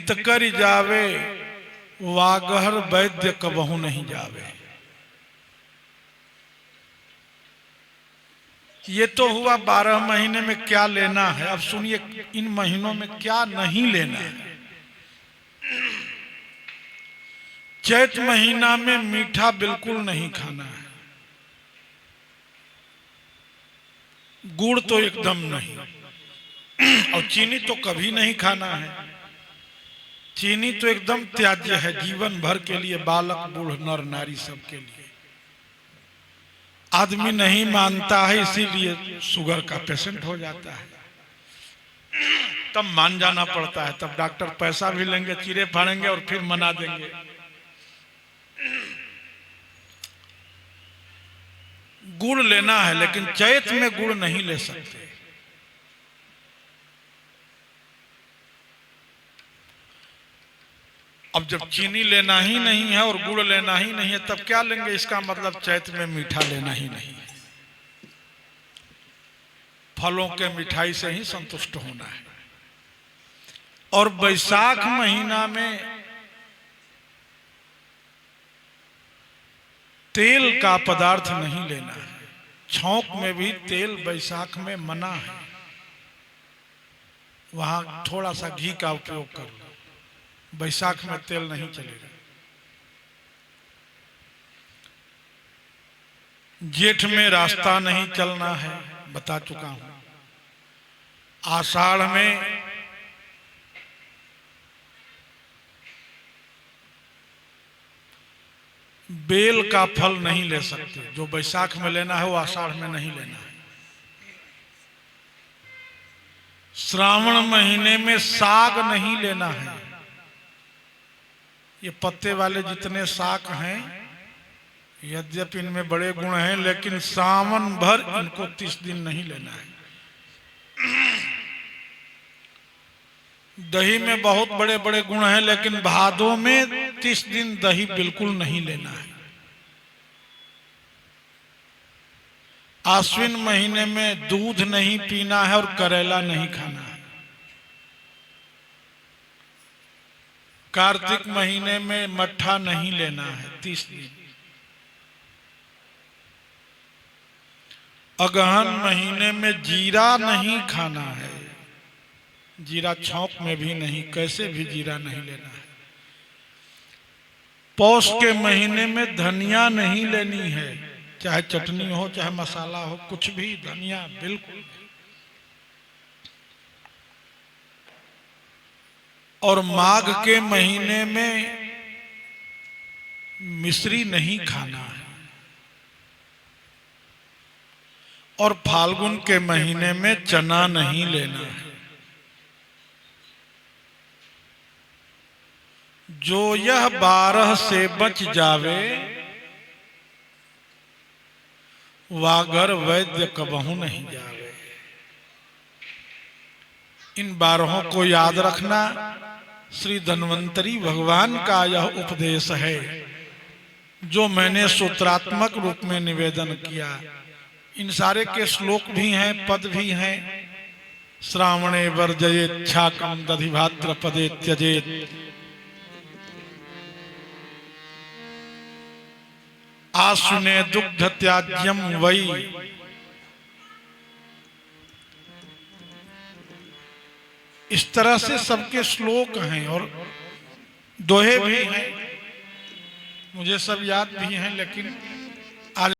हित कर जावे, वागहर वैद्य कबहू नहीं जावे। ये तो हुआ 12 महीने में क्या लेना है। अब सुनिए इन महीनों में क्या नहीं लेना है। चैत महीना में मीठा बिल्कुल नहीं खाना है, गुड़ तो एकदम नहीं, और चीनी तो कभी नहीं खाना है। चीनी तो एकदम त्याज्य है जीवन भर के लिए, बालक बूढ़ नर नारी सबके लिए। आदमी नहीं मानता है, इसीलिए शुगर का पेशेंट हो जाता है। तब मान जाना पड़ता है, तब डॉक्टर पैसा भी लेंगे, चीरे फाड़ेंगे और फिर मना देंगे। गुड़ लेना है, लेकिन चैत में गुड़ नहीं ले सकते। अब जब चीनी लेना ही नहीं है और गुड़ लेना ही नहीं है, तब क्या लेंगे? इसका मतलब चैत में मीठा लेना ही नहीं है। फलों के मिठाई से ही संतुष्ट होना है। और बैसाख महीना में तेल का पदार्थ नहीं लेना है। छौंक में भी तेल बैसाख में मना है, वहां थोड़ा सा घी का उपयोग कर लो। बैसाख में तेल नहीं चलेगा। जेठ में रास्ता नहीं चलना है, बता चुका हूं। आषाढ़ में बेल का फल नहीं ले सकते। जो बैसाख में लेना है वो आषाढ़ में नहीं लेना है। श्रावण महीने में साग नहीं लेना है। ये पत्ते वाले जितने साग हैं, यद्यपि इनमें बड़े गुण हैं, लेकिन सावन भर इनको 30 दिन नहीं लेना है। दही में बहुत बड़े बड़े गुण हैं, लेकिन भादों में 30 दिन दही बिल्कुल नहीं लेना है। आश्विन महीने में दूध नहीं पीना है और करेला नहीं खाना है। कार्तिक महीने में मट्ठा नहीं लेना है 30 दिन। अगहन महीने में जीरा नहीं खाना है। जीरा छौंक में भी नहीं, कैसे भी जीरा नहीं लेना है। पौष के महीने में धनिया नहीं लेनी है, चाहे चटनी हो चाहे मसाला हो, कुछ भी, धनिया बिल्कुल। और माघ के महीने में मिश्री नहीं खाना है। और फाल्गुन के महीने में चना नहीं लेना है। जो यह 12 से बच जावे, वागर वैद्य कबहू नहीं जावे। इन 12 को याद रखना श्री धन्वंतरी भगवान का यह उपदेश है, जो मैंने सूत्रात्मक रूप में निवेदन किया। इन सारे के श्लोक भी हैं, पद भी हैं। श्रावणे वर्जयेत् छाकं दधिभात्र पदे त्यजेत्, आश्विने दुग्ध त्याज्यम वै, इस तरह से सबके श्लोक हैं और दोहे भी हैं। मुझे सब याद भी हैं, लेकिन